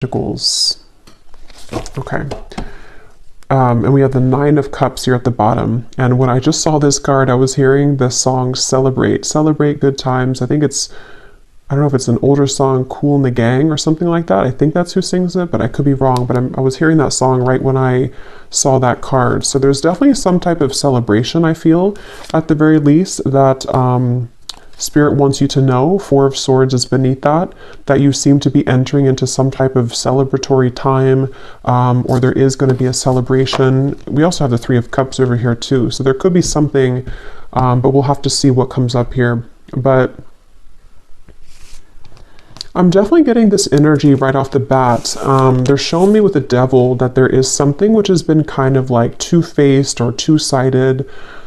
Pentacles. Okay. And we have the Nine of Cups here at the bottom. And when I just saw this card, I was hearing the song Celebrate. Celebrate good times. I think it's, I don't know if it's an older song, Kool and the Gang or something like that. I think that's who sings it, but I could be wrong. But I was hearing that song right when I saw that card. So there's definitely some type of celebration, I feel, at the very least, that Spirit wants you to know. Four of Swords is beneath that you seem to be entering into some type of celebratory time, or there is going to be a celebration. We also have the Three of Cups over here too. So there could be something, but we'll have to see what comes up here. But I'm definitely getting this energy right off the bat. They're showing me with the Devil that there is something which has been kind of like two-faced or two-sided.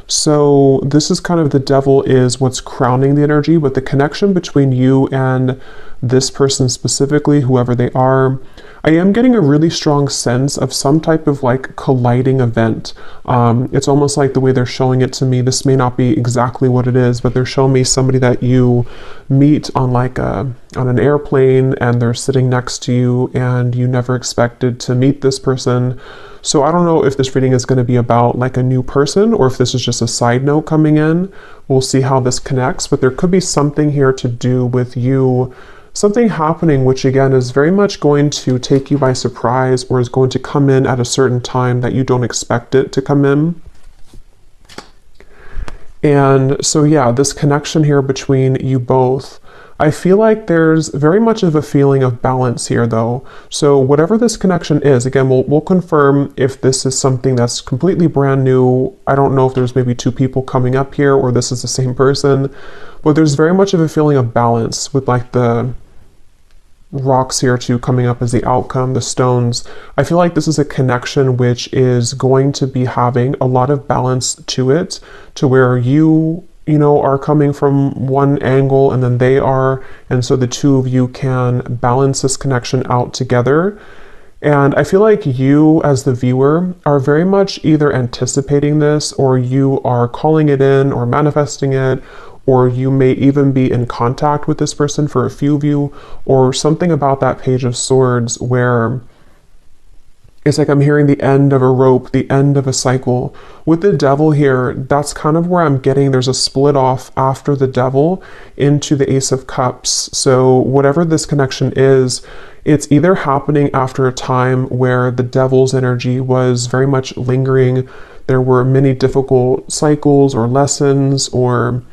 So this is kind of, the Devil is what's crowning the energy, but the connection between you and this person specifically, whoever they are, I am getting a really strong sense of some type of like colliding event. It's almost like the way they're showing it to me. This may not be exactly what it is, but they're showing me somebody that you meet on like on an airplane, and they're sitting next to you and you never expected to meet this person. So I don't know if this reading is going to be about like a new person or if this is just a side note coming in. We'll see how this connects, but there could be something here to do with you, something happening which again is very much going to take you by surprise, or is going to come in at a certain time that you don't expect it to come in. And so yeah, this connection here between you both, I feel like there's very much of a feeling of balance here though. So whatever this connection is, again, we'll confirm if this is something that's completely brand new. I don't know if there's maybe two people coming up here or this is the same person, but there's very much of a feeling of balance with like the rocks here too coming up as the outcome, the stones. I feel like this is a connection which is going to be having a lot of balance to it, to where you know, are coming from one angle and then they are, and so the two of you can balance this connection out together. And I feel like you as the viewer are very much either anticipating this, or you are calling it in or manifesting it, or you may even be in contact with this person for a few of you, or something about that Page of Swords where it's like I'm hearing the end of a rope, the end of a cycle. With the Devil here, that's kind of where I'm getting, there's a split off after the Devil into the Ace of Cups. So whatever this connection is, it's either happening after a time where the Devil's energy was very much lingering. There were many difficult cycles or lessons, or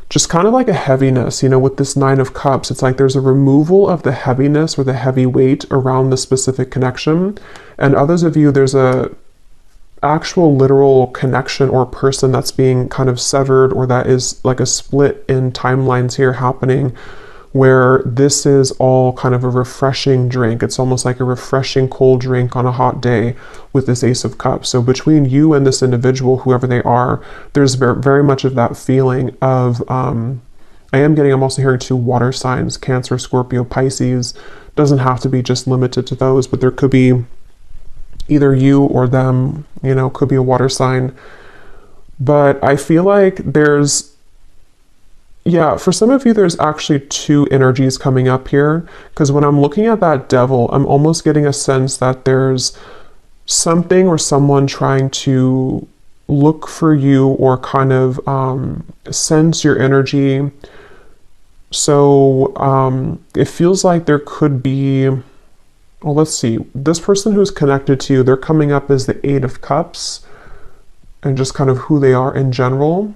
just kind of like a heaviness, you know, with this Nine of Cups. It's like there's a removal of the heaviness or the heavy weight around the specific connection. And others of you, there's a actual literal connection or person that's being kind of severed, or that is like a split in timelines here happening, where this is all kind of a refreshing drink. It's almost like a refreshing cold drink on a hot day with this Ace of Cups. So between you and this individual, whoever they are, there's very much of that feeling of, I'm also hearing two water signs, Cancer, Scorpio, Pisces. Doesn't have to be just limited to those, but there could be either you or them, you know, could be a water sign. But I feel like there's, yeah, for some of you, there's actually two energies coming up here, because when I'm looking at that Devil, I'm almost getting a sense that there's something or someone trying to look for you or kind of sense your energy. So it feels like there could be, well, let's see, this person who's connected to you, they're coming up as the Eight of Cups, and just kind of who they are in general.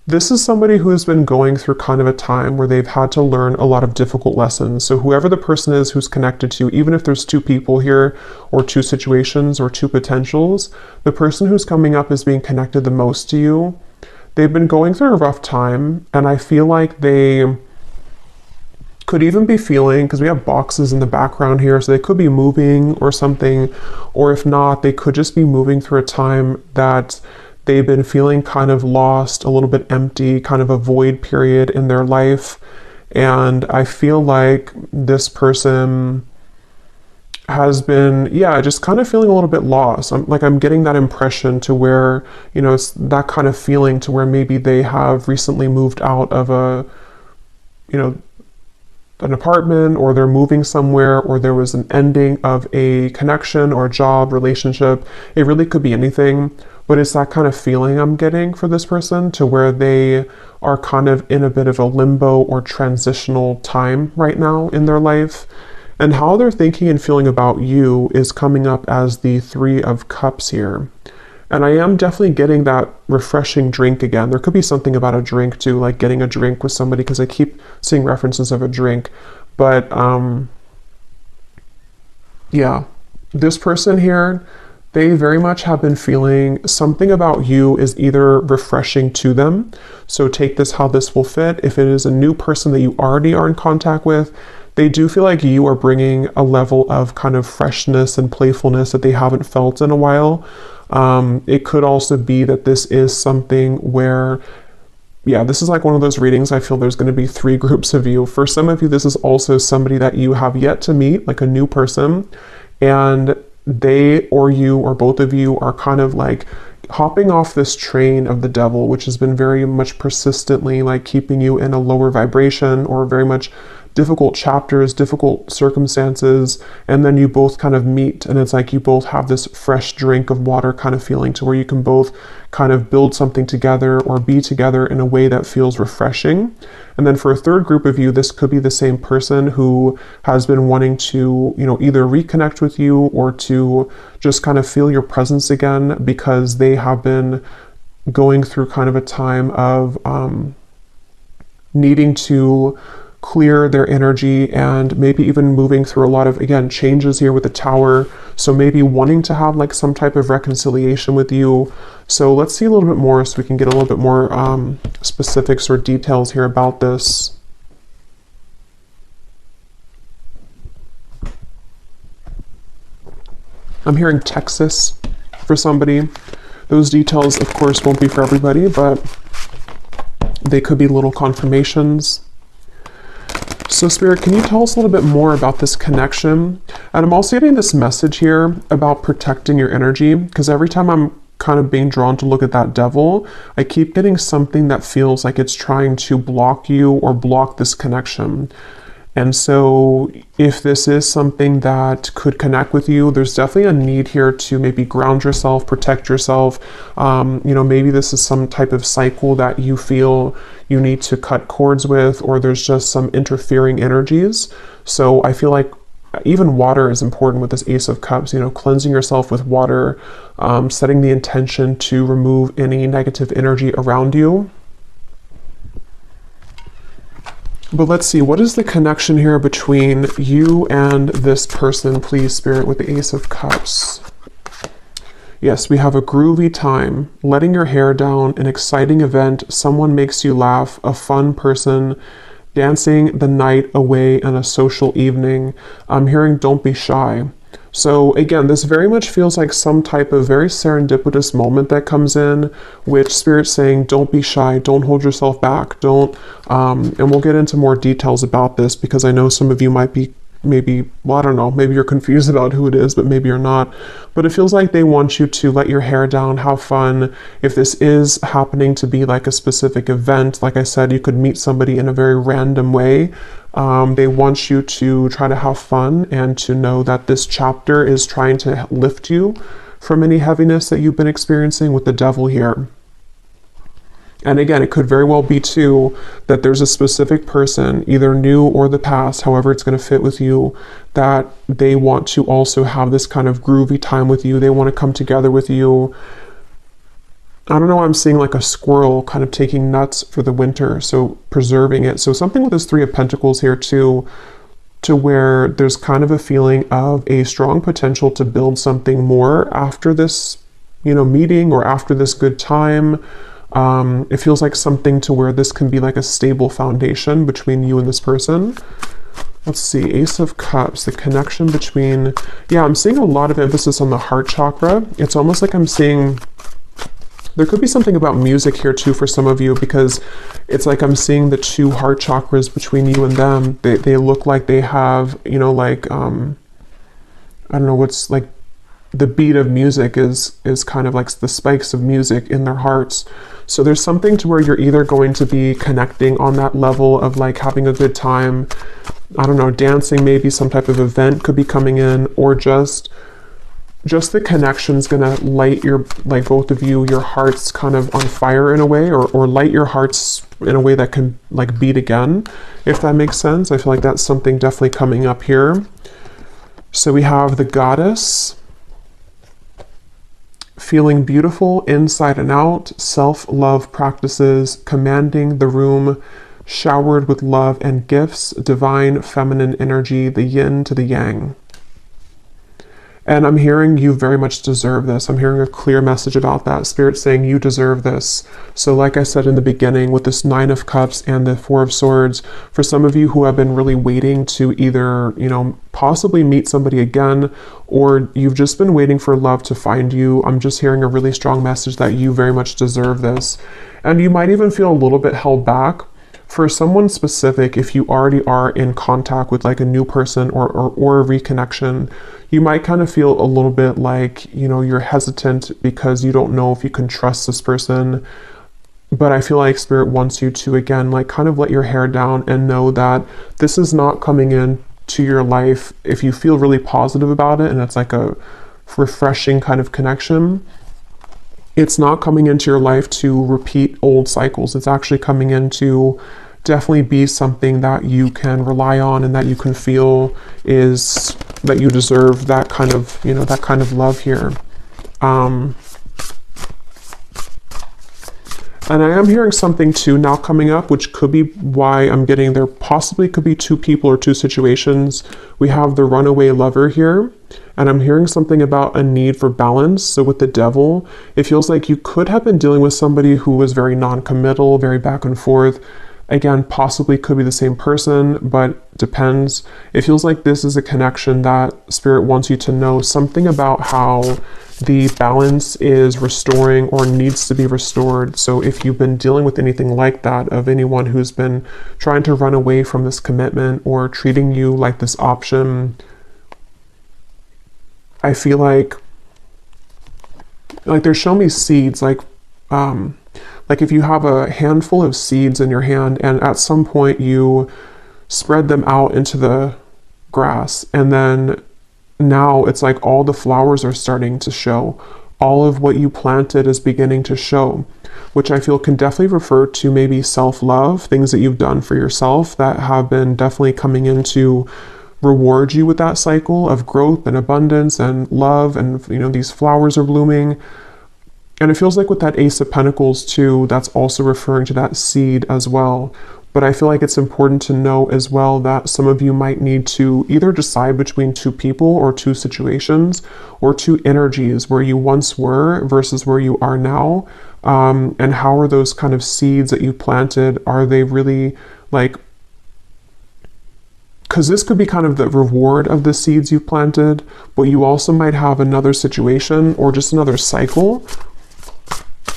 This is somebody who's been going through kind of a time where they've had to learn a lot of difficult lessons. So whoever the person is who's connected to you, even if there's two people here or two situations or two potentials, the person who's coming up as being connected the most to you, they've been going through a rough time. And I feel like they could even be feeling, because we have boxes in the background here, so they could be moving or something, or if not, they could just be moving through a time that they've been feeling kind of lost, a little bit empty, kind of a void period in their life. And I feel like this person has been, yeah, just kind of feeling a little bit lost. I'm getting that impression to where, you know, it's that kind of feeling to where maybe they have recently moved out of a, you know, an apartment, or they're moving somewhere, or there was an ending of a connection or job, relationship. It really could be anything, but it's that kind of feeling I'm getting for this person, to where they are kind of in a bit of a limbo or transitional time right now in their life. And how they're thinking and feeling about you is coming up as the Three of Cups here. And I am definitely getting that refreshing drink again. There could be something about a drink too, like getting a drink with somebody, because I keep seeing references of a drink. But yeah, this person here, they very much have been feeling something about you is either refreshing to them. So take this how this will fit. If it is a new person that you already are in contact with, they do feel like you are bringing a level of kind of freshness and playfulness that they haven't felt in a while. It could also be that this is something where, yeah, this is like one of those readings. I feel there's going to be three groups of you. For some of you, this is also somebody that you have yet to meet, like a new person, and they or you or both of you are kind of like hopping off this train of the devil, which has been very much persistently like keeping you in a lower vibration, or very much difficult chapters, difficult circumstances, and then you both kind of meet, and it's like you both have this fresh drink of water kind of feeling, to where you can both kind of build something together or be together in a way that feels refreshing. And then for a third group of you, this could be the same person who has been wanting to, you know, either reconnect with you or to just kind of feel your presence again, because they have been going through kind of a time of needing to clear their energy, and maybe even moving through a lot of, again, changes here with the Tower. So maybe wanting to have like some type of reconciliation with you. So let's see a little bit more, so we can get a little bit more specifics or details here about this. I'm hearing Texas for somebody. Those details, of course, won't be for everybody, but they could be little confirmations. So Spirit, can you tell us a little bit more about this connection? And I'm also getting this message here about protecting your energy, because every time I'm kind of being drawn to look at that devil, I keep getting something that feels like it's trying to block you or block this connection. And so if this is something that could connect with you, there's definitely a need here to maybe ground yourself, protect yourself. You know, maybe this is some type of cycle that you feel you need to cut cords with, or there's just some interfering energies. So I feel like even water is important with this Ace of Cups, you know, cleansing yourself with water, setting the intention to remove any negative energy around you. But let's see, what is the connection here between you and this person, please, Spirit, with the Ace of Cups? Yes, we have a groovy time, letting your hair down, an exciting event, someone makes you laugh, a fun person, dancing the night away and a social evening. I'm hearing don't be shy. So again, this very much feels like some type of very serendipitous moment that comes in, which Spirit's saying, don't be shy, don't hold yourself back, don't, and we'll get into more details about this, because I know some of you might be maybe, well, I don't know, maybe you're confused about who it is, but maybe you're not. But it feels like they want you to let your hair down, have fun. If this is happening to be like a specific event, like I said, you could meet somebody in a very random way. They want you to try to have fun, and to know that this chapter is trying to lift you from any heaviness that you've been experiencing with the devil here. And again, it could very well be too that there's a specific person, either new or the past, however it's going to fit with you, that they want to also have this kind of groovy time with you. They want to come together with you. I don't know, I'm seeing like a squirrel kind of taking nuts for the winter, so preserving it. So something with this Three of Pentacles here too, to where there's kind of a feeling of a strong potential to build something more after this, you know, meeting, or after this good time. It feels like something to where this can be like a stable foundation between you and this person. Let's see, Ace of Cups, the connection between, yeah, I'm seeing a lot of emphasis on the heart chakra. It's almost like I'm seeing, there could be something about music here too for some of you, because it's like I'm seeing the two heart chakras between you and them. They look like they have, you know, like, I don't know what's like, the beat of music is kind of like the spikes of music in their hearts. So there's something to where you're either going to be connecting on that level of like having a good time, I don't know, dancing, maybe some type of event could be coming in, or just the connection's gonna light your, like both of you, your hearts kind of on fire in a way, or light your hearts in a way that can like beat again, if that makes sense. I feel like that's something definitely coming up here. So we have the Goddess, feeling beautiful inside and out, self-love practices, commanding the room, showered with love and gifts, divine feminine energy, the yin to the yang. And I'm hearing you very much deserve this. I'm hearing a clear message about that. Spirit saying you deserve this. So like I said in the beginning, with this 9 of Cups and the 4 of Swords, for some of you who have been really waiting to either, you know, possibly meet somebody again, or you've just been waiting for love to find you, I'm just hearing a really strong message that you very much deserve this. And you might even feel a little bit held back. For someone specific, if you already are in contact with like a new person or a reconnection, you might kind of feel a little bit like, you know, you're hesitant because you don't know if you can trust this person. But I feel like Spirit wants you to, again, like kind of let your hair down and know that this is not coming in to your life. If you feel really positive about it and it's like a refreshing kind of connection, it's not coming into your life to repeat old cycles. It's actually coming in to definitely be something that you can rely on and that you can feel is that you deserve that kind of, you know, that kind of love here. And I am hearing something too now coming up, which could be why I'm getting there possibly could be 2 people or 2 situations. We have the runaway lover here, and I'm hearing something about a need for balance. So with the Devil, it feels like you could have been dealing with somebody who was very non-committal, very back and forth. Again, possibly could be the same person, but depends. It feels like this is a connection that Spirit wants you to know something about how the balance is restoring or needs to be restored. So if you've been dealing with anything like that, of anyone who's been trying to run away from this commitment or treating you like this option, I feel like they're showing me seeds, like if you have a handful of seeds in your hand and at some point you spread them out into the grass, and then now it's like all the flowers are starting to show. All of what you planted is beginning to show, which I feel can definitely refer to maybe self-love, things that you've done for yourself that have been definitely coming in to reward you with that cycle of growth and abundance and love, and you know, these flowers are blooming. And it feels like with that Ace of Pentacles too, that's also referring to that seed as well. But I feel like it's important to know as well that some of you might need to either decide between 2 people or 2 situations or 2 energies, where you once were versus where you are now. And how are those kind of seeds that you planted, are they really like, because this could be kind of the reward of the seeds you've planted, but you also might have another situation or just another cycle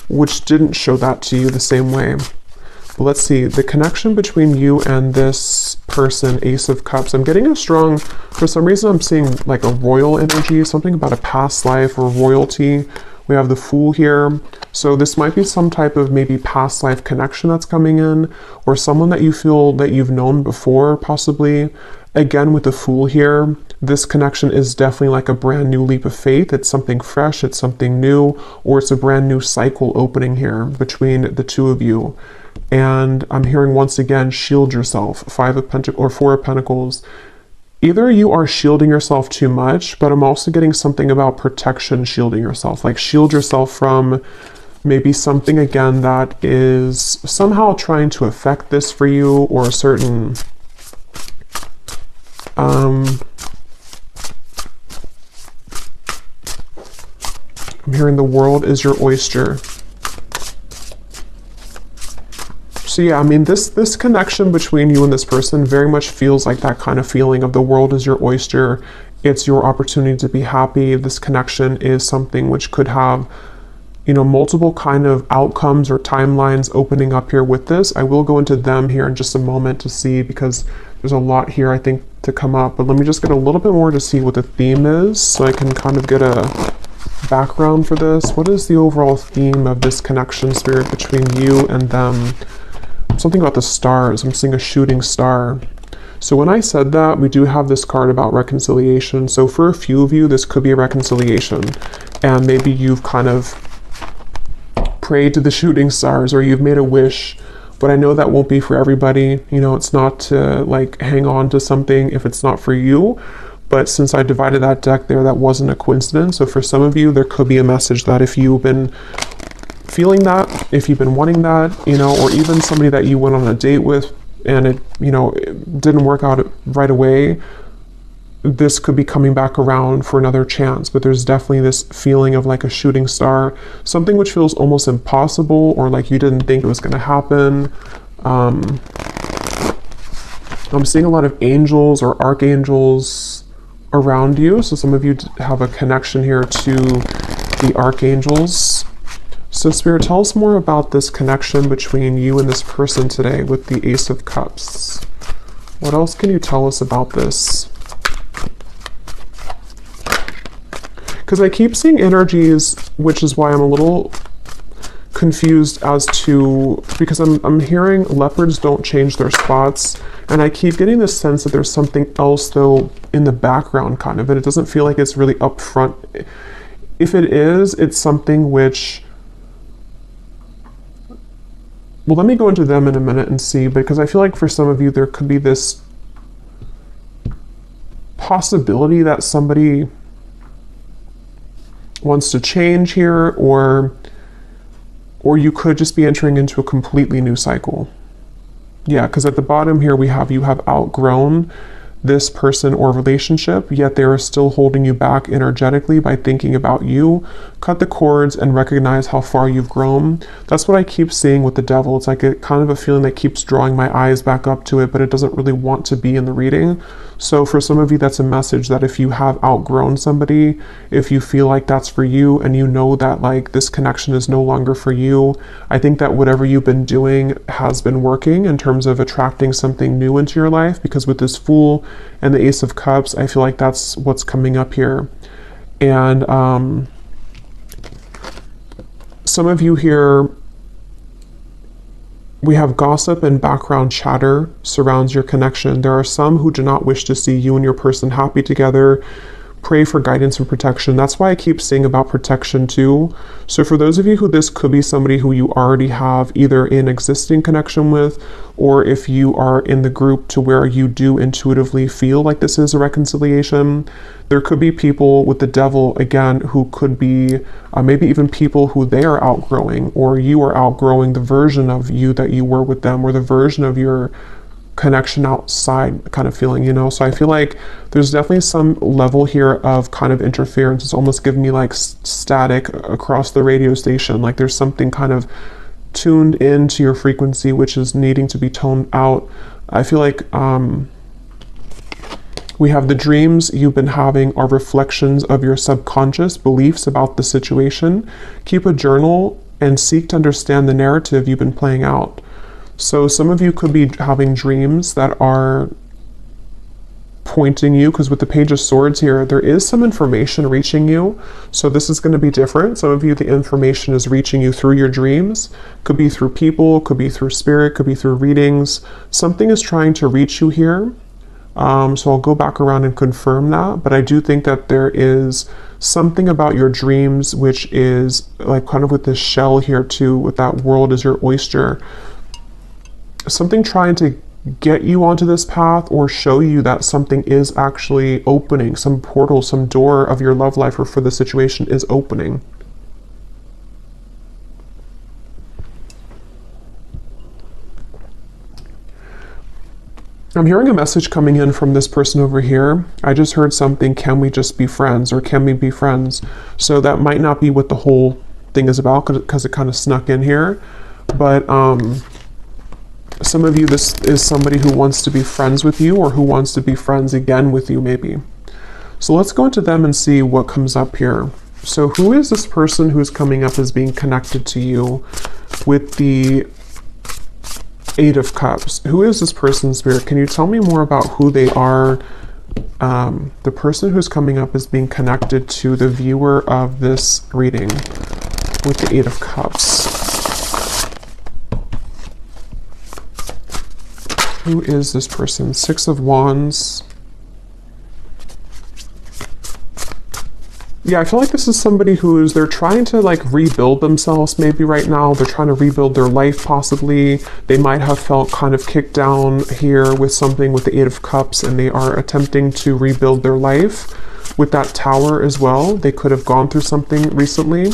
which didn't show that to you the same way. But let's see, the connection between you and this person, Ace of Cups. I'm getting a strong, for some reason I'm seeing like a royal energy, something about a past life or royalty. We have the Fool here. So this might be some type of maybe past life connection that's coming in, or someone that you feel that you've known before, possibly. Again, with the Fool here, this connection is definitely like a brand new leap of faith. It's something fresh, it's something new, or it's a brand new cycle opening here between the 2 of you. And I'm hearing once again, shield yourself. 5 of Pentacles or 4 of Pentacles. Either you are shielding yourself too much, but I'm also getting something about protection, shielding yourself. Like shield yourself from maybe something again that is somehow trying to affect this for you, or a certain I'm hearing the world is your oyster. So yeah, I mean, this connection between you and this person very much feels like that kind of feeling of the world is your oyster. It's your opportunity to be happy. This connection is something which could have, you know, multiple kind of outcomes or timelines opening up here with this. I will go into them here in just a moment to see, because there's a lot here I think to come up, but let me just get a little bit more to see what the theme is so I can kind of get a background for this. What is the overall theme of this connection, Spirit, between you and them? Something about the stars. I'm seeing a shooting star. So when I said that, we do have this card about reconciliation. So for a few of you, this could be a reconciliation. And maybe you've kind of prayed to the shooting stars, or you've made a wish. But I know that won't be for everybody. You know, it's not to like hang on to something if it's not for you. But since I divided that deck there, that wasn't a coincidence. So for some of you, there could be a message that if you've been feeling that, if you've been wanting that, you know, or even somebody that you went on a date with and it, you know, it didn't work out right away, this could be coming back around for another chance. But there's definitely this feeling of like a shooting star, something which feels almost impossible, or like you didn't think it was going to happen. I'm seeing a lot of angels or archangels around you. So some of you have a connection here to the archangels. So Spirit, tell us more about this connection between you and this person today with the Ace of Cups. What else can you tell us about this? Because I keep seeing energies, which is why I'm a little confused as to, because I'm hearing leopards don't change their spots, and I keep getting this sense that there's something else though in the background kind of, and it doesn't feel like it's really up front. If it is, it's something which, well, let me go into them in a minute and see, because I feel like for some of you there could be this possibility that somebody wants to change here, or you could just be entering into a completely new cycle. Yeah, because at the bottom here we have, you have outgrown this person or relationship, yet they are still holding you back energetically by thinking about you. Cut the cords and recognize how far you've grown. That's what I keep seeing with the devil. It's like a kind of a feeling that keeps drawing my eyes back up to it, but it doesn't really want to be in the reading. So for some of you, that's a message that if you have outgrown somebody, if you feel like that's for you and you know that like this connection is no longer for you, I think that whatever you've been doing has been working in terms of attracting something new into your life, because with this Fool and the Ace of Cups, I feel like that's what's coming up here. And some of you here, we have gossip and background chatter surrounds your connection. There are some who do not wish to see you and your person happy together. Pray for guidance and protection. That's why I keep saying about protection too. So for those of you who this could be somebody who you already have either an existing connection with, or if you are in the group to where you do intuitively feel like this is a reconciliation, there could be people with the devil again who could be maybe even people who they are outgrowing, or you are outgrowing the version of you that you were with them, or the version of your connection outside kind of feeling, you know. So I feel like there's definitely some level here of kind of interference. It's almost giving me like static across the radio station, like there's something kind of tuned into your frequency which is needing to be toned out. I feel like we have the dreams you've been having are reflections of your subconscious beliefs about the situation. Keep a journal and seek to understand the narrative you've been playing out. So some of you could be having dreams that are pointing you, because with the Page of Swords here, there is some information reaching you. So this is going to be different. Some of you, the information is reaching you through your dreams. Could be through people, could be through spirit, could be through readings. Something is trying to reach you here. So I'll go back around and confirm that. But I do think that there is something about your dreams, which is like kind of with this shell here too, with that world as your oyster. Something trying to get you onto this path or show you that something is actually opening, some portal, some door of your love life or for the situation is opening. I'm hearing a message coming in from this person over here. I just heard something, can we just be friends, or can we be friends? So that might not be what the whole thing is about, because it kind of snuck in here. But some of you, this is somebody who wants to be friends with you, or who wants to be friends again with you maybe. So let's go into them and see what comes up here. So who is this person who's coming up as being connected to you with the Eight of Cups. Who is this person, Spirit? Can you tell me more about who they are? The person who's coming up is being connected to the viewer of this reading with the Eight of Cups. Who is this person? Six of Wands. Yeah, I feel like this is somebody they're trying to like rebuild themselves maybe right now. They're trying to rebuild their life possibly. They might have felt kind of kicked down here with something with the Eight of Cups, and they are attempting to rebuild their life with that Tower as well. They could have gone through something recently.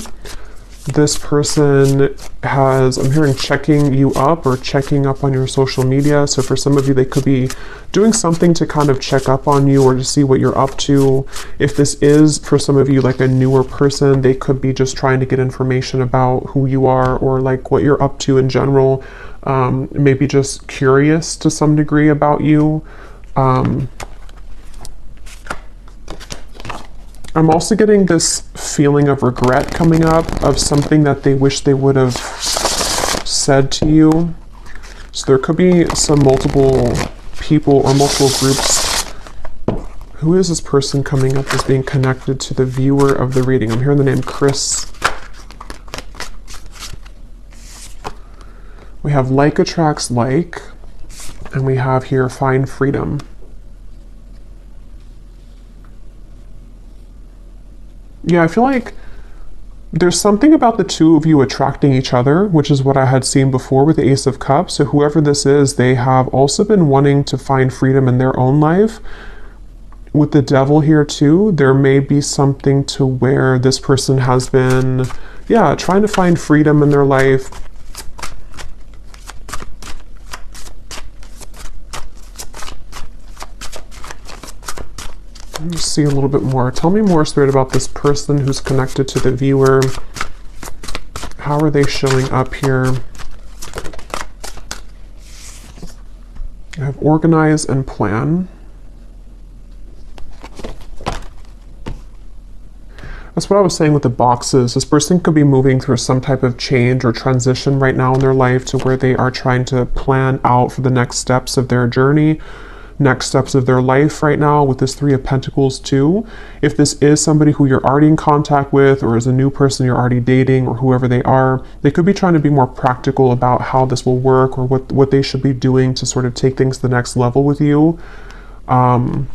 This person I'm hearing checking you up or checking up on your social media. So for some of you, they could be doing something to kind of check up on you or to see what you're up to. If this is, for some of you, like a newer person, they could be just trying to get information about who you are or like what you're up to in general. Maybe just curious to some degree about you. I'm also getting this feeling of regret coming up of something that they wish they would have said to you. So there could be some multiple people or multiple groups. Who is this person coming up as being connected to the viewer of the reading? I'm hearing the name Chris. We have like attracts like, and we have here find freedom. Yeah, I feel like there's something about the two of you attracting each other, which is what I had seen before with the Ace of Cups. So whoever this is, they have also been wanting to find freedom in their own life. With the Devil here too, there may be something to where this person has been, trying to find freedom in their life. Let's see a little bit more. Tell me more, Spirit, about this person who's connected to the viewer. How are they showing up here? I have organize and plan. That's what I was saying with the boxes. This person could be moving through some type of change or transition right now in their life to where they are trying to plan out for the next steps of their journey, next steps of their life right now with this Three of Pentacles too. If this is somebody who you're already in contact with or is a new person you're already dating or whoever they are, they could be trying to be more practical about how this will work or what they should be doing to sort of take things to the next level with you. Because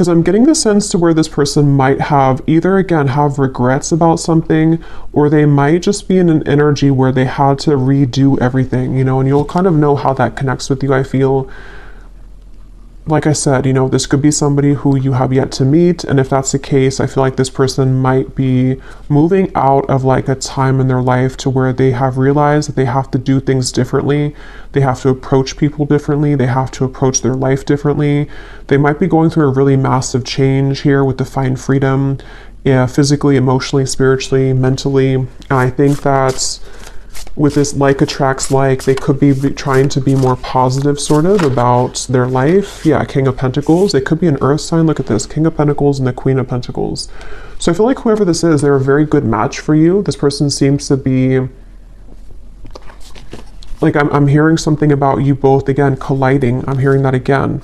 I'm getting the sense to where this person might have either, again, have regrets about something, or they might just be in an energy where they had to redo everything, and you'll kind of know how that connects with you, I feel. Like I said, this could be somebody who you have yet to meet. And if that's the case, I feel like this person might be moving out of like a time in their life to where they have realized that they have to do things differently. They have to approach people differently. They have to approach their life differently. They might be going through a really massive change here with the find freedom, physically, emotionally, spiritually, mentally. And I think that's with this like attracts like, they could be trying to be more positive sort of about their life. Yeah, King of Pentacles. They could be an earth sign. Look at this, King of Pentacles and the Queen of Pentacles. So I feel like whoever this is, they're a very good match for you. This person seems to be like, I'm hearing something about you both, again, colliding. I'm hearing that again.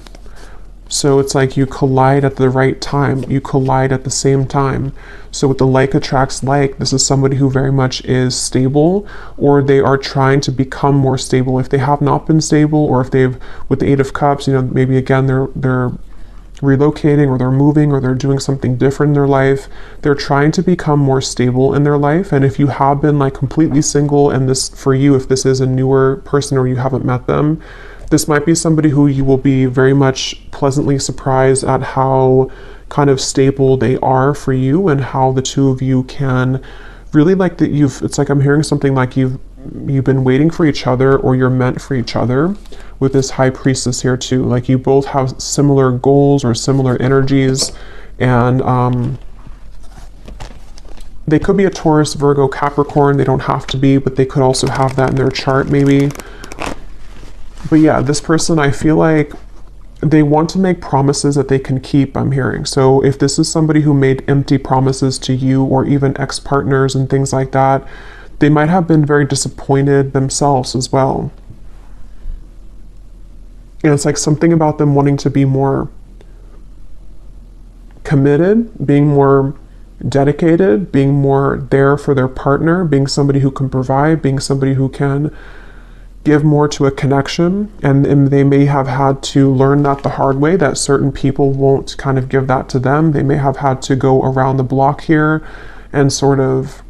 So it's like you collide at the right time. You collide at the same time. So with the like attracts like, this is somebody who very much is stable, or they are trying to become more stable. If they have not been stable, or if they've, with the Eight of Cups, maybe again, they're relocating, or they're moving, or they're doing something different in their life. They're trying to become more stable in their life. And if you have been like completely single, and this for you, if this is a newer person or you haven't met them, this might be somebody who you will be very much pleasantly surprised at how kind of stable they are for you, and how the two of you can really like that it's like I'm hearing something like you've been waiting for each other, or you're meant for each other with this High Priestess here too. Like you both have similar goals or similar energies, and they could be a Taurus, Virgo, Capricorn. They don't have to be, but they could also have that in their chart maybe. But yeah, this person, I feel like they want to make promises that they can keep, I'm hearing. So if this is somebody who made empty promises to you, or even ex-partners and things like that, they might have been very disappointed themselves as well. And it's like something about them wanting to be more committed, being more dedicated, being more there for their partner, being somebody who can provide, being somebody who can give more to a connection. And they may have had to learn that the hard way, that certain people won't kind of give that to them. They may have had to go around the block here and sort of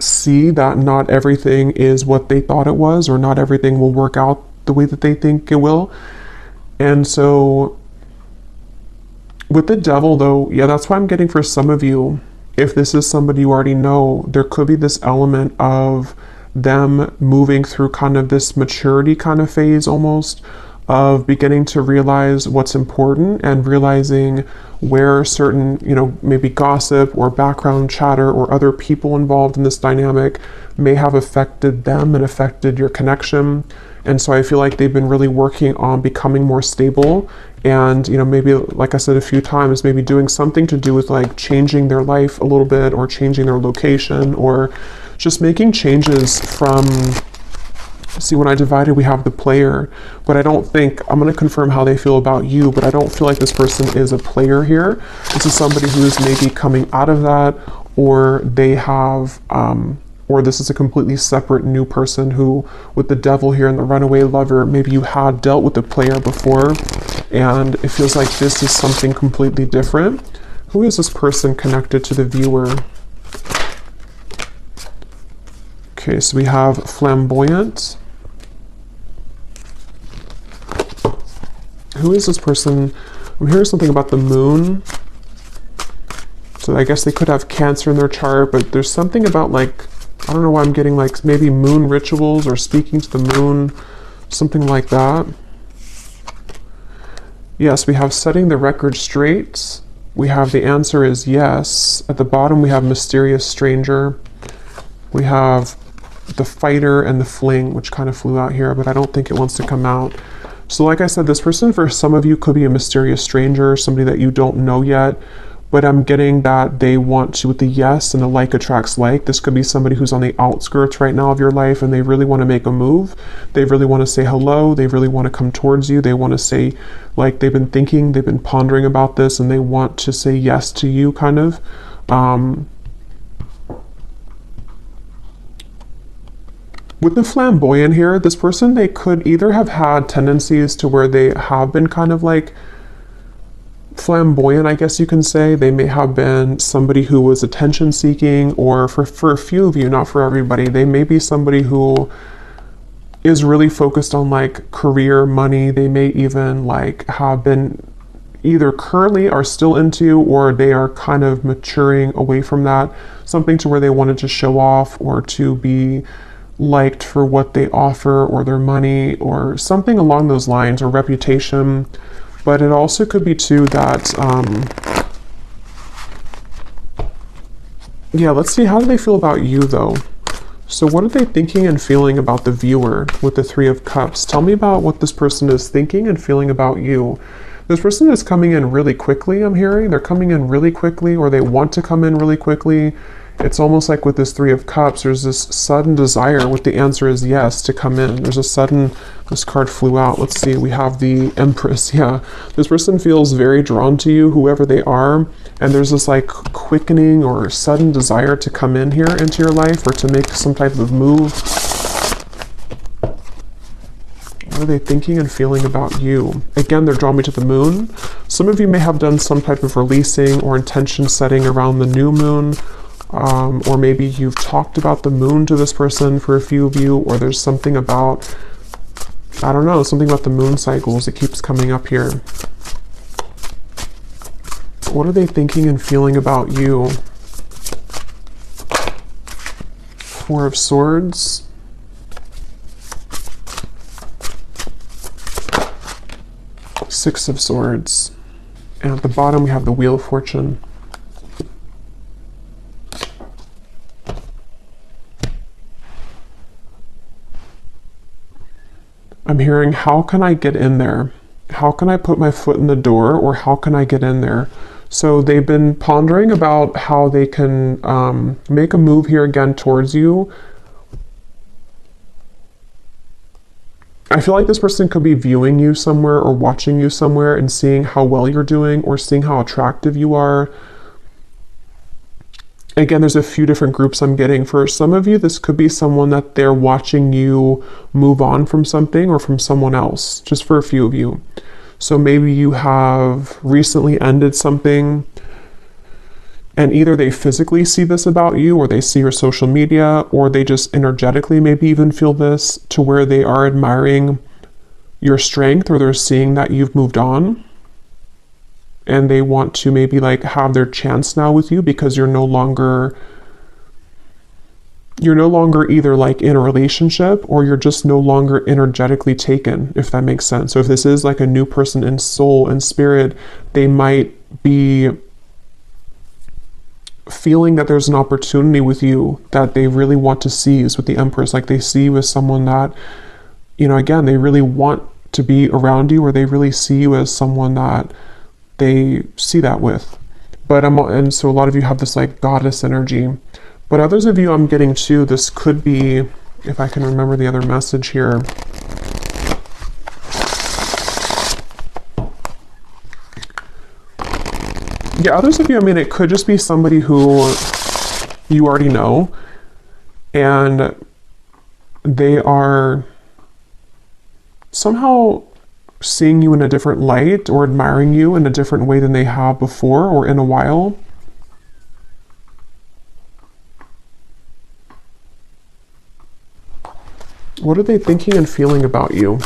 see that not everything is what they thought it was, or not everything will work out the way that they think it will. And so with the devil though, yeah, that's why I'm getting for some of you, if this is somebody you already know, there could be this element of them moving through kind of this maturity kind of phase almost, of beginning to realize what's important and realizing where certain, maybe gossip or background chatter or other people involved in this dynamic may have affected them and affected your connection. And so I feel like they've been really working on becoming more stable and, maybe, like I said a few times, maybe doing something to do with like changing their life a little bit, or changing their location, or just making changes from, see, when I divided, we have the player, but I don't think, I'm going to confirm how they feel about you, but I don't feel like this person is a player here. This is somebody who is maybe coming out of that, or they have, or this is a completely separate new person who, with the devil here and the runaway lover, maybe you had dealt with the player before, and it feels like this is something completely different. Who is this person connected to the viewer? Okay, so we have flamboyant. Who is this person? I'm hearing something about the moon. So I guess they could have Cancer in their chart, but there's something about like, I don't know why I'm getting like maybe moon rituals or speaking to the moon, something like that. Yes, we have setting the record straight. We have the answer is yes. At the bottom we have mysterious stranger. We have the fighter and the fling, which kind of flew out here, but I don't think it wants to come out. So like I said, this person for some of you could be a mysterious stranger, somebody that you don't know yet, but I'm getting that they want to, with the yes and the like attracts like, this could be somebody who's on the outskirts right now of your life and they really want to make a move. They really want to say hello. They really want to come towards you. They want to say, like, they've been thinking, they've been pondering about this, and they want to say yes to you, kind of. With the flamboyant here, this person, they could either have had tendencies to where they have been kind of like flamboyant, I guess you can say. They may have been somebody who was attention seeking, or for a few of you, not for everybody, they may be somebody who is really focused on like career, money. They may even like have been either currently are still into, or they are kind of maturing away from that, something to where they wanted to show off or to be liked for what they offer, or their money, or something along those lines, or reputation. But it also could be too that, yeah, let's see, how do they feel about you though? So what are they thinking and feeling about the viewer with the Three of Cups? Tell me about what this person is thinking and feeling about you. This person is coming in really quickly, I'm hearing. They're coming in really quickly, or they want to come in really quickly. It's almost like with this Three of Cups, there's this sudden desire, with the answer is yes, to come in. There's a sudden, this card flew out. Let's see, we have the Empress. Yeah, this person feels very drawn to you, whoever they are. And there's this like quickening or sudden desire to come in here into your life, or to make some type of move. What are they thinking and feeling about you? Again, they're drawing me to the moon. Some of you may have done some type of releasing or intention setting around the new moon. Or maybe you've talked about the moon to this person for a few of you, or there's something about, I don't know, something about the moon cycles. It keeps coming up here. What are they thinking and feeling about you? Four of Swords. Six of Swords. And at the bottom we have the Wheel of Fortune. I'm hearing, how can I get in there? How can I put my foot in the door, or how can I get in there? So they've been pondering about how they can make a move here again towards you. I feel like this person could be viewing you somewhere or watching you somewhere and seeing how well you're doing or seeing how attractive you are. Again, there's a few different groups I'm getting. For some of you, this could be someone that they're watching you move on from something or from someone else, just for a few of you. So maybe you have recently ended something, and either they physically see this about you, or they see your social media, or they just energetically maybe even feel this to where they are admiring your strength, or they're seeing that you've moved on. And they want to maybe like have their chance now with you because you're no longer either like in a relationship, or you're just no longer energetically taken, if that makes sense. So if this is like a new person in soul and spirit, they might be feeling that there's an opportunity with you that they really want to seize with the Empress. Like they see you as someone that, you know, again, they really want to be around you, or they really see you as someone that they see that with. And so a lot of you have this like goddess energy, but others of you I'm getting too, this could be, if I can remember the other message here. Yeah, others of you, I mean, it could just be somebody who you already know, and they are somehow seeing you in a different light or admiring you in a different way than they have before or in a while. What are they thinking and feeling about you?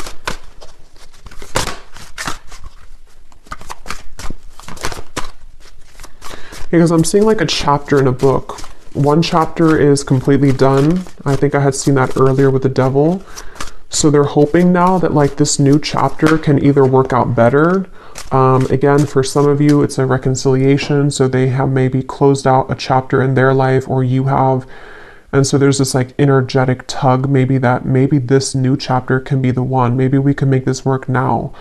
Because I'm seeing like a chapter in a book. One chapter is completely done. I think I had seen that earlier with the Devil. So they're hoping now that like this new chapter can either work out better. Again, for some of you, it's a reconciliation. So they have maybe closed out a chapter in their life, or you have. And so there's this like energetic tug, maybe this new chapter can be the one. Maybe we can make this work now.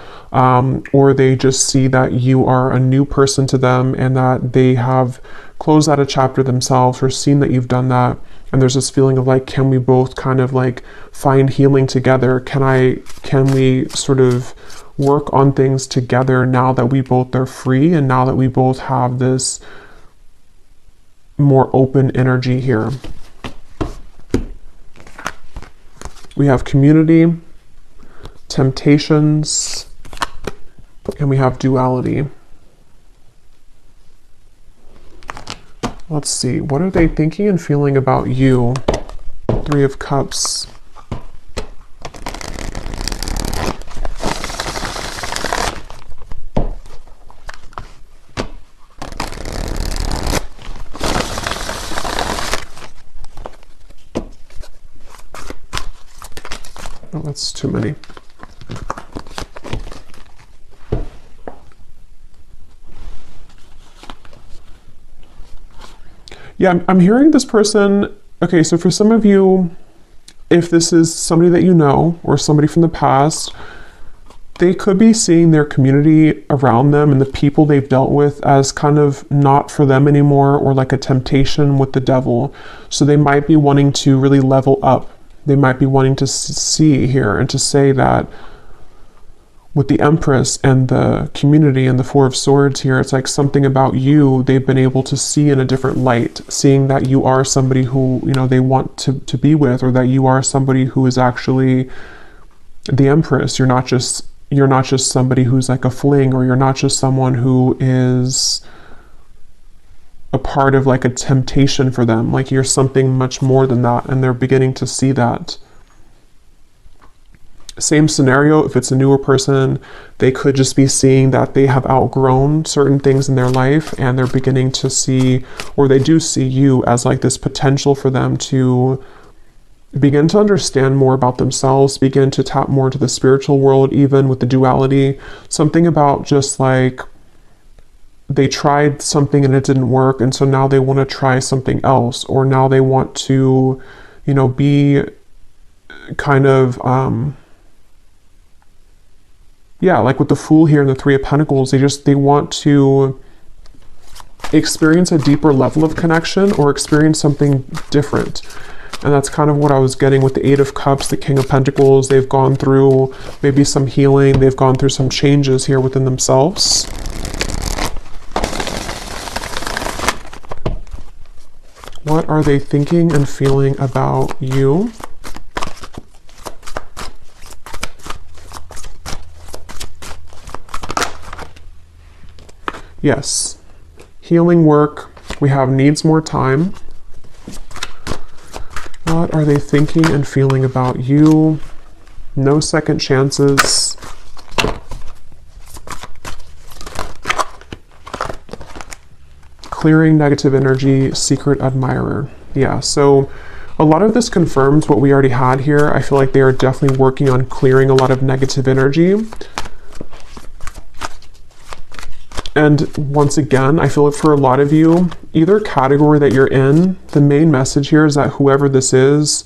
Or they just see that you are a new person to them, and that they have closed out a chapter themselves, or seen that you've done that. And there's this feeling of like, can we both kind of like find healing together? Can we sort of work on things together now that we both are free, and now that we both have this more open energy here? We have community, temptations, and we have duality. Let's see, what are they thinking and feeling about you? Three of Cups. Oh, that's too many. Yeah, I'm hearing this person. Okay, so for some of you, if this is somebody that you know or somebody from the past, they could be seeing their community around them and the people they've dealt with as kind of not for them anymore, or like a temptation with the Devil. So they might be wanting to really level up. They might be wanting to see here and to say that with the Empress and the community and the Four of Swords here, it's like something about you they've been able to see in a different light, seeing that you are somebody who, you know, they want to be with, or that you are somebody who is actually the Empress. You're not just somebody who's like a fling, or you're not just someone who is a part of like a temptation for them. Like you're something much more than that, and they're beginning to see that. Same scenario, if it's a newer person, they could just be seeing that they have outgrown certain things in their life, and they're beginning to see, or they do see you as like this potential for them to begin to understand more about themselves, begin to tap more into the spiritual world, even with the duality. Something about just like they tried something and it didn't work, and so now they want to try something else, or now they want to, you know, be kind of yeah, like with the Fool here and the Three of Pentacles, they want to experience a deeper level of connection, or experience something different. And that's kind of what I was getting with the Eight of Cups, the King of Pentacles. They've gone through maybe some healing. They've gone through some changes here within themselves. What are they thinking and feeling about you? Yes. Healing work. We have needs more time. What are they thinking and feeling about you? No second chances. Clearing negative energy, secret admirer. Yeah, so a lot of this confirms what we already had here. I feel like they are definitely working on clearing a lot of negative energy. And once again, I feel like for a lot of you, either category that you're in, the main message here is that whoever this is,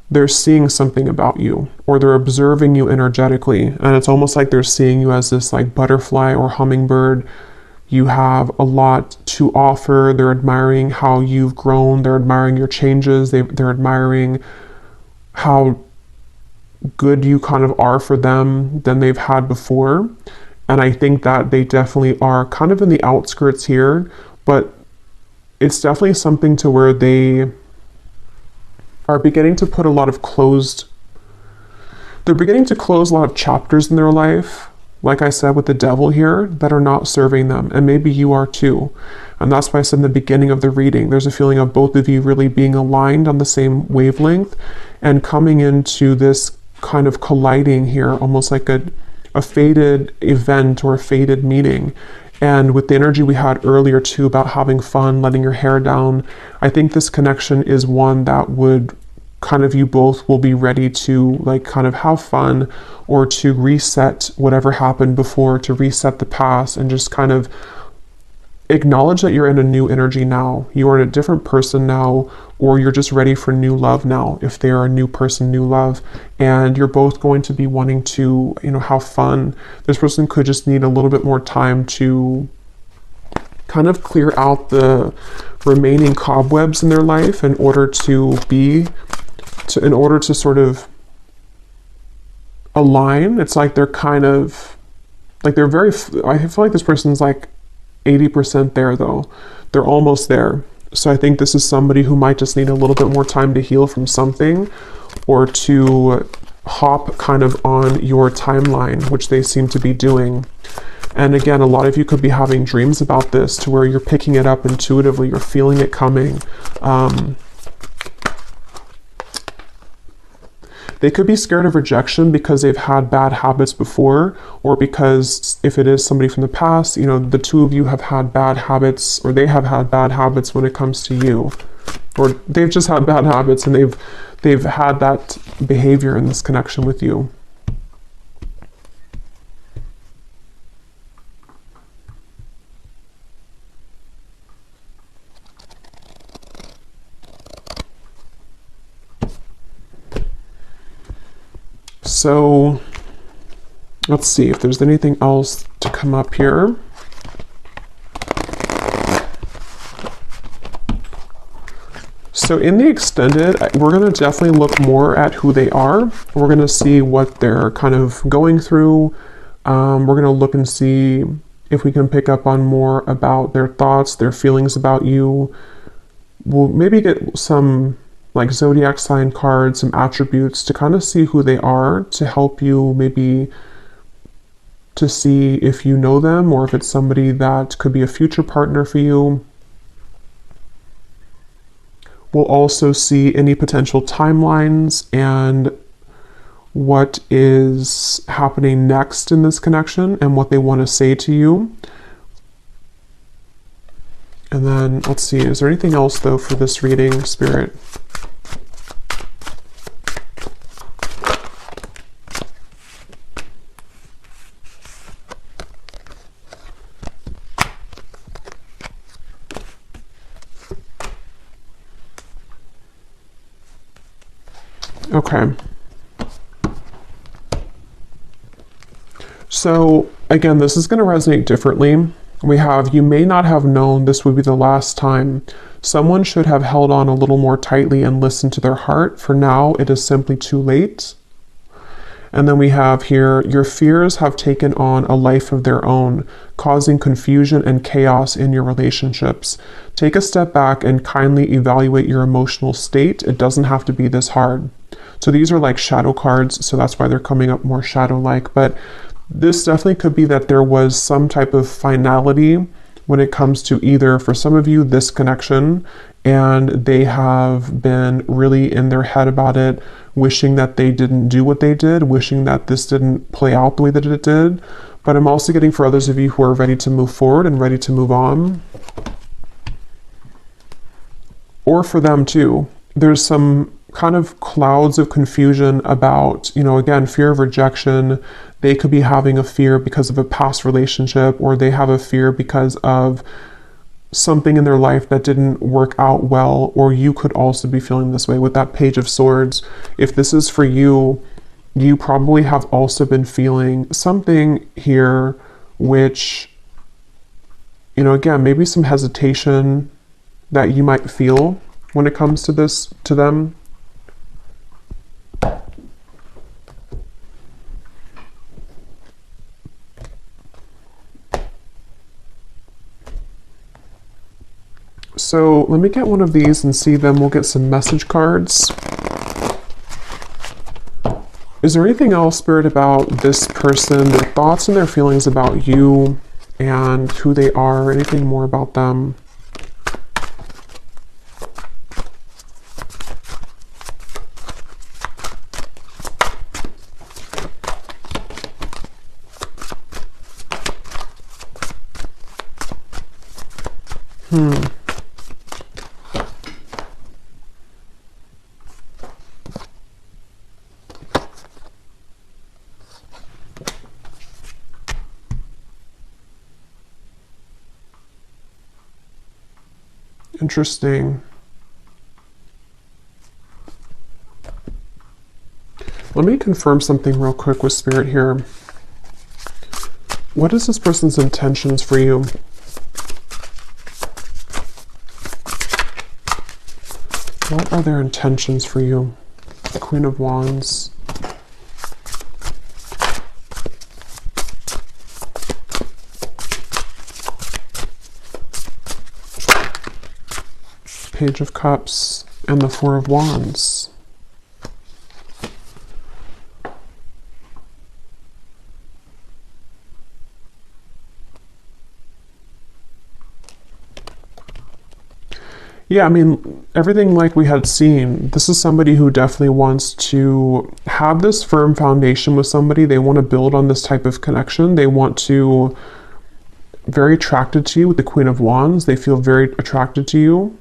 they're seeing something about you, or they're observing you energetically. And it's almost like they're seeing you as this like butterfly or hummingbird. You have a lot to offer. They're admiring how you've grown. They're admiring your changes. They're admiring how good you kind of are for them than they've had before. And I think that they definitely are kind of in the outskirts here, but it's definitely something to where they are beginning to put a lot of they're beginning to close a lot of chapters in their life, like I said with the Devil here, that are not serving them. And maybe you are too. And that's why I said in the beginning of the reading, there's a feeling of both of you really being aligned on the same wavelength and coming into this kind of colliding here, almost like a fated event or a fated meeting. And with the energy we had earlier too about having fun, letting your hair down, I think this connection is one that would kind of, you both will be ready to like kind of have fun or to reset whatever happened before, to reset the past and just kind of acknowledge that you're in a new energy now. You are a different person now, or you're just ready for new love now. If they are a new person, new love, and you're both going to be wanting to, have fun. This person could just need a little bit more time to kind of clear out the remaining cobwebs in their life in order to sort of align. It's like they're kind of like I feel like this person's like 80% there though. They're almost there. So I think this is somebody who might just need a little bit more time to heal from something, or to hop kind of on your timeline, which they seem to be doing. And again, a lot of you could be having dreams about this to where you're picking it up intuitively, you're feeling it coming. They could be scared of rejection because they've had bad habits before, or because if it is somebody from the past, the two of you have had bad habits, or they have had bad habits when it comes to you, or they've just had bad habits and they've had that behavior in this connection with you. So let's see if there's anything else to come up here. So in the extended, we're going to definitely look more at who they are. We're going to see what they're kind of going through. We're going to look and see if we can pick up on more about their thoughts, their feelings about you. We'll maybe get some like zodiac sign cards, some attributes to kind of see who they are, to help you maybe to see if you know them, or if it's somebody that could be a future partner for you. We'll also see any potential timelines and what is happening next in this connection and what they want to say to you. And then let's see, is there anything else though for this reading, Spirit? Okay. So again, this is going to resonate differently We have, you may not have known this would be the last time. Someone should have held on a little more tightly and listened to their heart. For now, it is simply too late. And then we have here, your fears have taken on a life of their own, causing confusion and chaos in your relationships. Take a step back and kindly evaluate your emotional state. It doesn't have to be this hard. So these are like shadow cards, so that's why they're coming up more shadow-like. But this definitely could be that there was some type of finality when it comes to either, for some of you, this connection, and they have been really in their head about it, wishing that they didn't do what they did, wishing that this didn't play out the way that it did. But I'm also getting for others of you who are ready to move forward and ready to move on. Or for them too. There's some kind of clouds of confusion about, again, fear of rejection. They could be having a fear because of a past relationship, or they have a fear because of something in their life that didn't work out well, or you could also be feeling this way with that Page of Swords. If this is for you, you probably have also been feeling something here, which, again, maybe some hesitation that you might feel when it comes to this, to them. So let me get one of these and see them. We'll get some message cards. Is there anything else, Spirit, about this person, their thoughts and their feelings about you and who they are? Anything more about them? Interesting. Let me confirm something real quick with Spirit here. What is this person's intentions for you? What are their intentions for you? Queen of Wands. Page of Cups and the Four of Wands. Yeah, I mean, everything like we had seen, this is somebody who definitely wants to have this firm foundation with somebody. They want to build on this type of connection. They want to, very attracted to you with the Queen of Wands. They feel very attracted to you.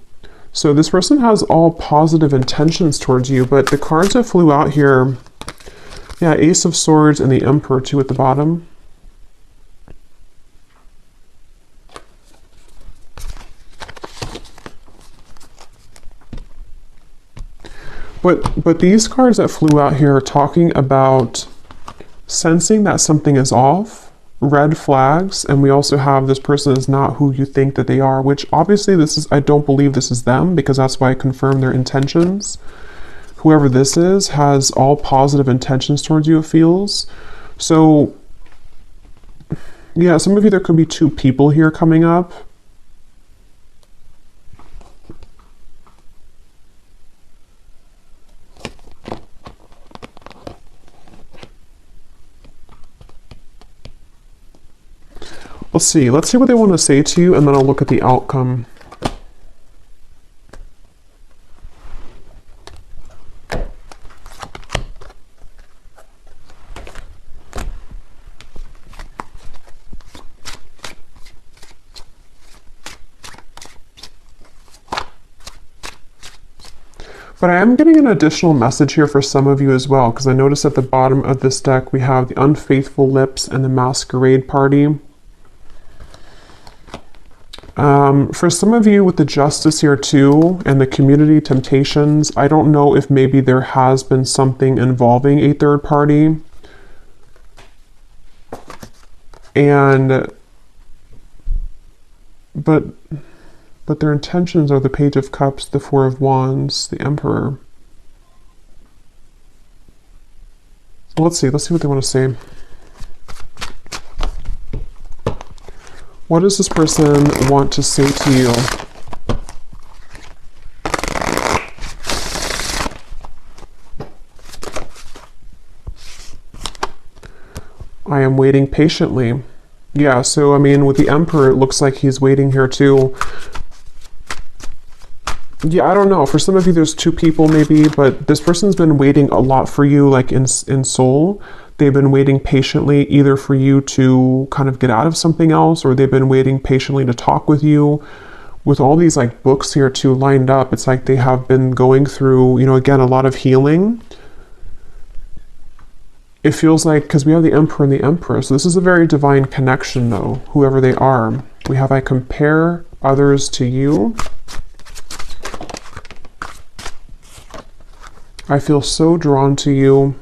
So this person has all positive intentions towards you, but the cards that flew out here, yeah, Ace of Swords and the Emperor too at the bottom. But these cards that flew out here are talking about sensing that something is off, red flags, and we also have this person is not who you think that they are, which obviously this is, I don't believe this is them, because that's why I confirm their intentions. Whoever this is has all positive intentions towards you, it feels. So, yeah, some of you, there could be two people here coming up. Let's see what they want to say to you, and then I'll look at the outcome. But I am getting an additional message here for some of you as well, because I noticed at the bottom of this deck we have the Unfaithful Lips and the Masquerade Party. For some of you with the Justice here too, and the Community Temptations, I don't know if maybe there has been something involving a third party. And But their intentions are the Page of Cups, the Four of Wands, the Emperor. Let's see what they want to say. What does this person want to say to you? I am waiting patiently. Yeah, so I mean, with the Emperor, it looks like he's waiting here too. Yeah, I don't know. For some of you, there's two people maybe, but this person's been waiting a lot for you, like in soul. They've been waiting patiently either for you to kind of get out of something else, or they've been waiting patiently to talk with you. With all these like books here too lined up, it's like they have been going through, you know, again, a lot of healing. It feels like, because we have the Emperor and the Empress, so this is a very divine connection though, whoever they are. We have, I compare others to you. I feel so drawn to you.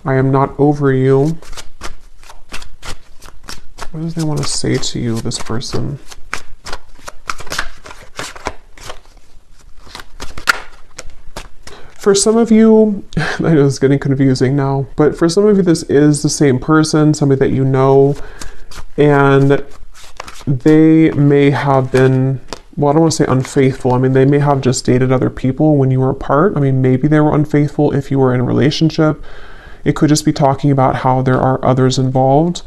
I am not over you. What does they want to say to you, this person? For some of you, I know it's getting confusing now, but for some of you, this is the same person, somebody that you know, and they may have been, well, I don't want to say unfaithful. I mean, they may have just dated other people when you were apart. I mean, maybe they were unfaithful if you were in a relationship. It could just be talking about how there are others involved.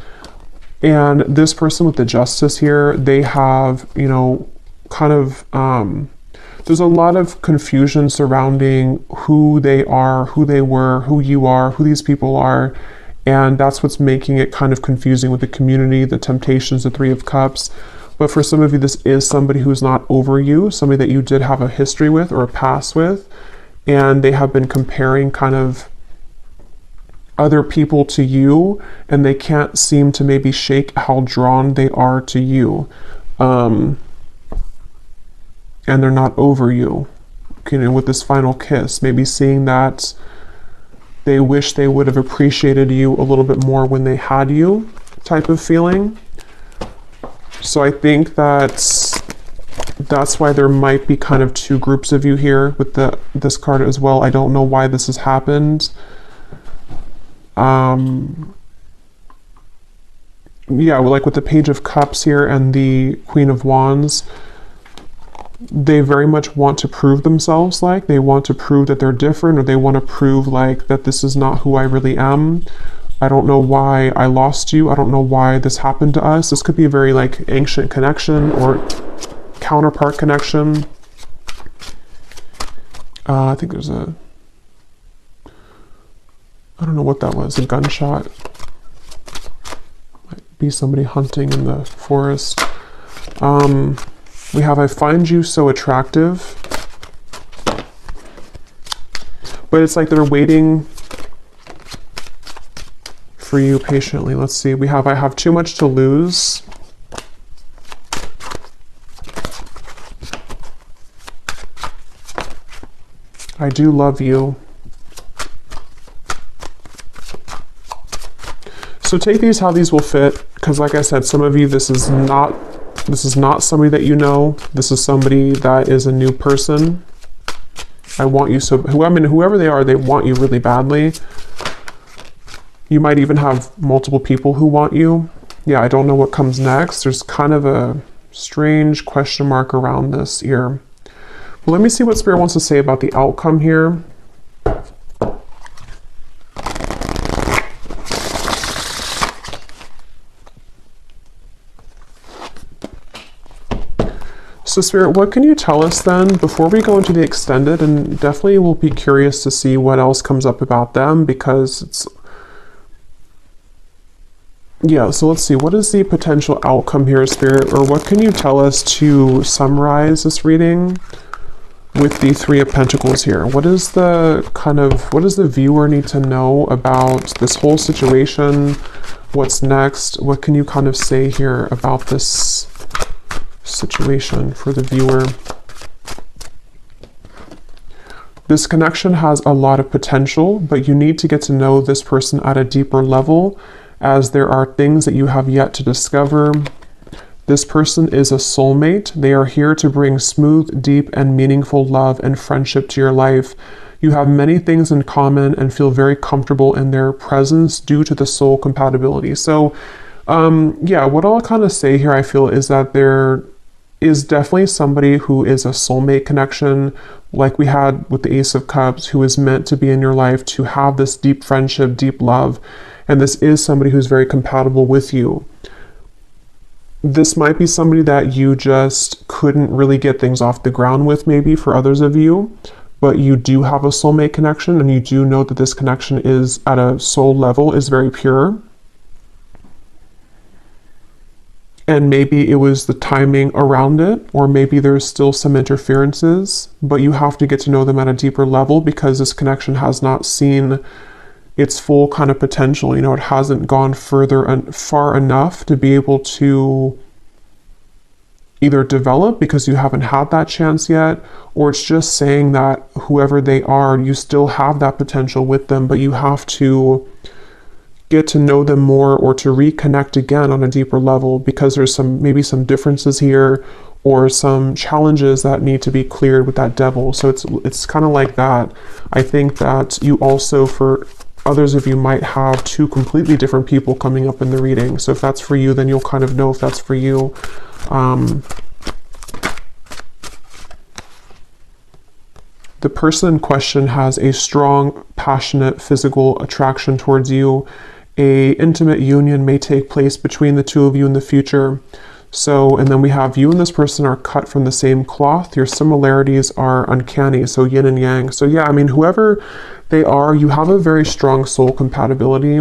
And this person with the Justice here, they have, you know, kind of, there's a lot of confusion surrounding who they are, who they were, who you are, who these people are. And that's what's making it kind of confusing with the community, the temptations, the Three of Cups. But for some of you, this is somebody who's not over you, somebody that you did have a history with or a past with. And they have been comparing kind of other people to you, and they can't seem to maybe shake how drawn they are to you. And they're not over you. You know, with this final kiss, maybe seeing that they wish they would have appreciated you a little bit more when they had you, type of feeling. So I think that's why there might be kind of two groups of you here with this card as well. I don't know why this has happened. Yeah, like with the Page of Cups here and the Queen of Wands, they very much want to prove themselves, like they want to prove that they're different, or they want to prove like that this is not who I really am. I don't know why I lost you. I don't know why this happened to us. This could be a very like ancient connection or counterpart connection. I think there's I don't know what that was, a gunshot. Might be somebody hunting in the forest. We have, I find you so attractive. But it's like they're waiting for you patiently. Let's see, we have, I have too much to lose. I do love you. So take these how these will fit, because like I said, some of you, this is not somebody that you know. This is somebody that is a new person. I want you so, whoever they are, they want you really badly. You might even have multiple people who want you. Yeah, I don't know what comes next. There's kind of a strange question mark around this here. Well, let me see what Spirit wants to say about the outcome here. So Spirit, what can you tell us then before we go into the extended? And definitely we'll be curious to see what else comes up about them, because it's, yeah, so let's see. What is the potential outcome here, Spirit? Or what can you tell us to summarize this reading with the Three of Pentacles here? What is the what does the viewer need to know about this whole situation? What's next? What can you kind of say here about this situation for the viewer? This connection has a lot of potential, but you need to get to know this person at a deeper level, as there are things that you have yet to discover This person is a soulmate. They are here to bring smooth, deep, and meaningful love and friendship to your life. You have many things in common and feel very comfortable in their presence due to the soul compatibility. So, yeah, what I'll kind of say here, I feel, is that there is definitely somebody who is a soulmate connection, like we had with the Ace of Cups, who is meant to be in your life to have this deep friendship, deep love. And this is somebody who's very compatible with you. This might be somebody that you just couldn't really get things off the ground with, maybe for others of you, but you do have a soulmate connection, and you do know that this connection is at a soul level, is very pure. And maybe it was the timing around it, or maybe there's still some interferences, but you have to get to know them at a deeper level because this connection has not seen its full kind of potential. You know, it hasn't gone further and far enough to be able to either develop because you haven't had that chance yet, or it's just saying that whoever they are, you still have that potential with them, but you have to get to know them more or to reconnect again on a deeper level because there's maybe some differences here or some challenges that need to be cleared with that devil. So it's kind of like that. I think that you also, for others of you, might have two completely different people coming up in the reading. So if that's for you, then you'll kind of know if that's for you. The person in question has a strong, passionate, physical attraction towards you. A intimate union may take place between the two of you in the future. So, and then we have you and this person are cut from the same cloth. Your similarities are uncanny, so yin and yang. So yeah, I mean, whoever they are, you have a very strong soul compatibility.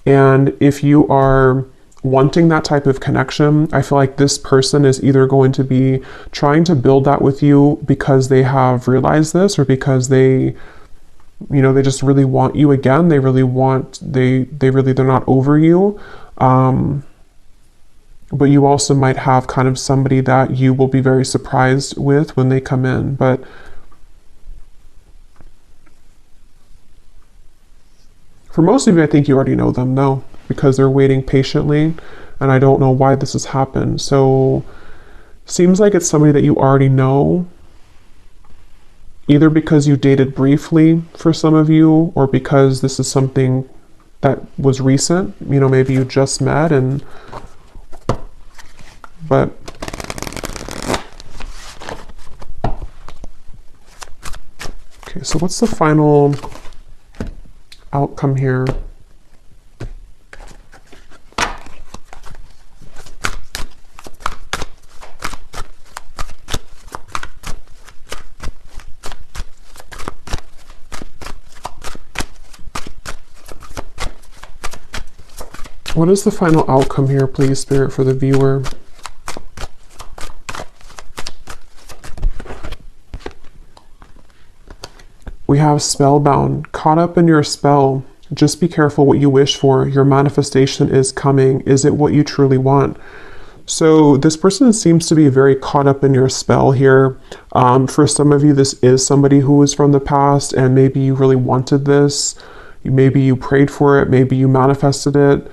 And if you are wanting that type of connection, I feel like this person is either going to be trying to build that with you because they have realized this, or because they, you know, they just really want you again. They're not over you. But you also might have kind of somebody that you will be very surprised with when they come in. But for most of you, I think you already know them, though, because they're waiting patiently, and I don't know why this has happened. So seems like it's somebody that you already know, either because you dated briefly for some of you, or because this is something that was recent. You know, maybe you just met, but okay, so what's the final outcome here? What is the final outcome here, please, Spirit, for the viewer? We have spellbound, caught up in your spell. Just be careful what you wish for. Your manifestation is coming. Is it what you truly want? So this person seems to be very caught up in your spell here. For some of you, this is somebody who is from the past, and maybe you really wanted this. Maybe you prayed for it. Maybe you manifested it.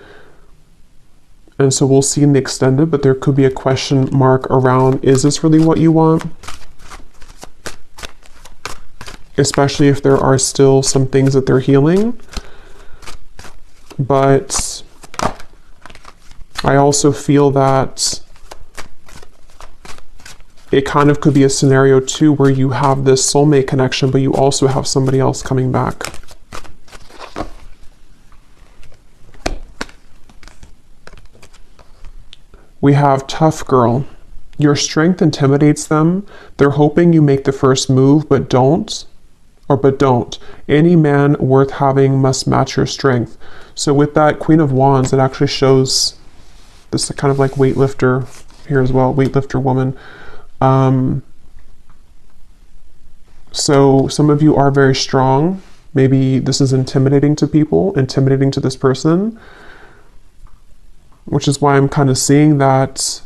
And so we'll see in the extended, but there could be a question mark around, is this really what you want? Especially if there are still some things that they're healing. But I also feel that it kind of could be a scenario too where you have this soulmate connection, but you also have somebody else coming back. We have tough girl. Your strength intimidates them. They're hoping you make the first move, but don't. Any man worth having must match your strength. So with that Queen of Wands, it actually shows this kind of like weightlifter here as well, weightlifter woman. So some of you are very strong. Maybe this is intimidating to people, intimidating to this person, which is why I'm kind of seeing that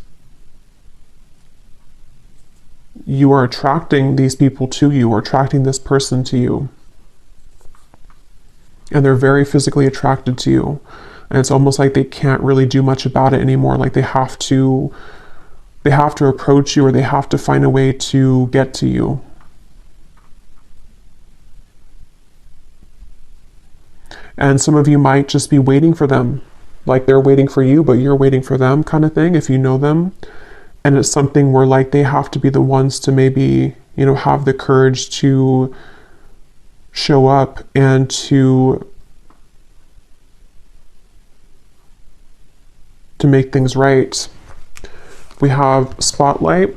you are attracting these people to you, or attracting this person to you. And they're very physically attracted to you. And it's almost like they can't really do much about it anymore. Like they have to they have to approach you or they have to find a way to get to you. And some of you might just be waiting for them, like they're waiting for you, but you're waiting for them kind of thing, if you know them. And it's something where like they have to be the ones to maybe, you know, have the courage to show up and to make things right. We have spotlight.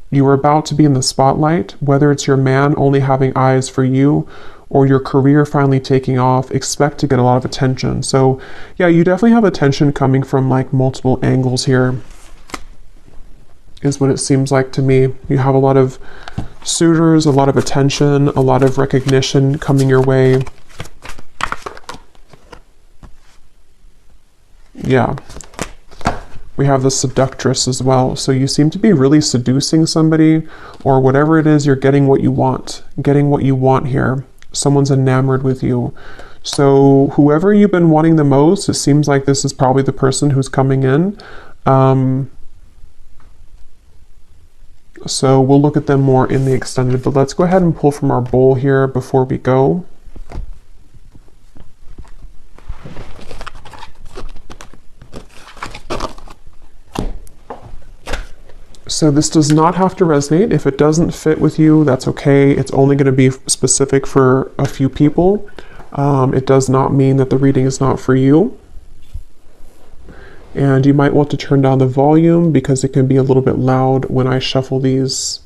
You are about to be in the spotlight, whether it's your man only having eyes for you or your career finally taking off. Expect to get a lot of attention. So yeah, you definitely have attention coming from like multiple angles here, is what it seems like to me. You have a lot of suitors, a lot of attention, a lot of recognition coming your way. Yeah. We have the seductress as well. So you seem to be really seducing somebody, or whatever it is, you're getting what you want. Getting what you want here. Someone's enamored with you. So whoever you've been wanting the most, it seems like this is probably the person who's coming in. So we'll look at them more in the extended, but let's go ahead and pull from our bowl here before we go. So this does not have to resonate. If it doesn't fit with you, that's okay. It's only going to be specific for a few people. It does not mean that the reading is not for you. And you might want to turn down the volume because it can be a little bit loud when I shuffle these.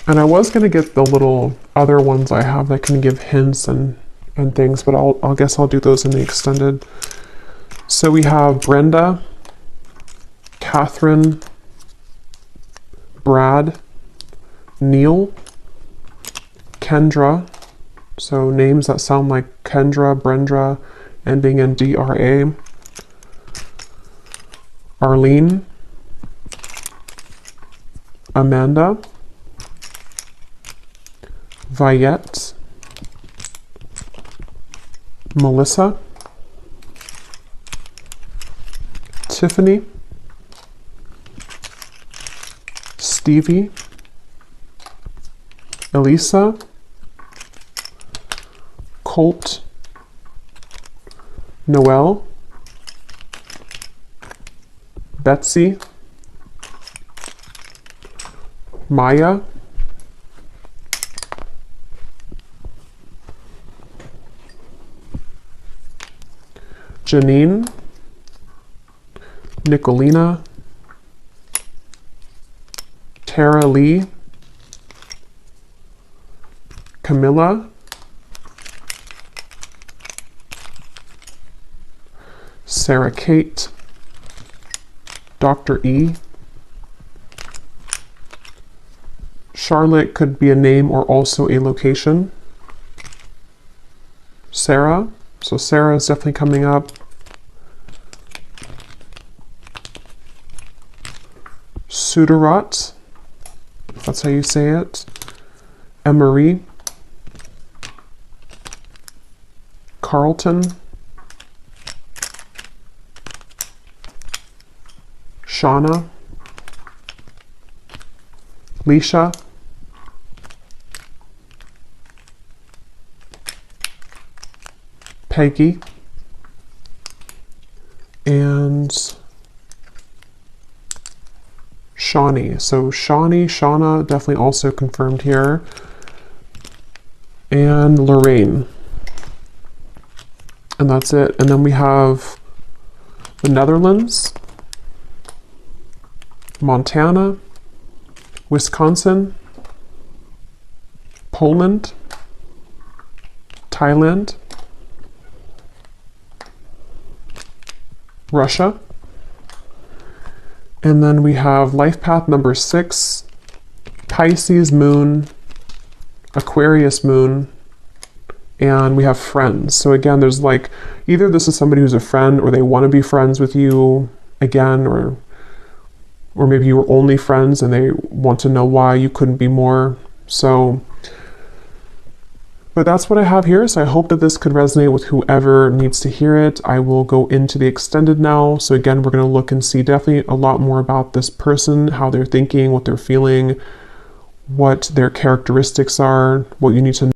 And I was going to get the little other ones I have that can give hints and things, but I guess I'll do those in the extended. So we have Brenda, Catherine, Brad, Neil, Kendra. So names that sound like Kendra, Brenda, ending in DRA. Arlene, Amanda, Viette, Melissa, Tiffany, Stevie, Elisa, Colt, Noelle, Betsy, Maya, Janine, Nicolina, Tara Lee, Camilla, Sarah Kate, Dr. E. Charlotte could be a name or also a location. Sarah. So Sarah is definitely coming up. Sudarat, if that's how you say it. Emery. Carlton. Shauna. Leisha. Peggy, and Shawnee. So Shawnee, Shauna, definitely also confirmed here. And Lorraine. And that's it. And then we have the Netherlands, Montana, Wisconsin, Poland, Thailand, Russia, And then we have life path number 6, Pisces moon, Aquarius moon, and we have friends. So again, there's like, either this is somebody who's a friend or they want to be friends with you again, or maybe you were only friends and they want to know why you couldn't be more. So, but that's what I have here. So I hope that this could resonate with whoever needs to hear it. I will go into the extended now. So again, we're going to look and see definitely a lot more about this person, how they're thinking, what they're feeling, what their characteristics are, what you need to know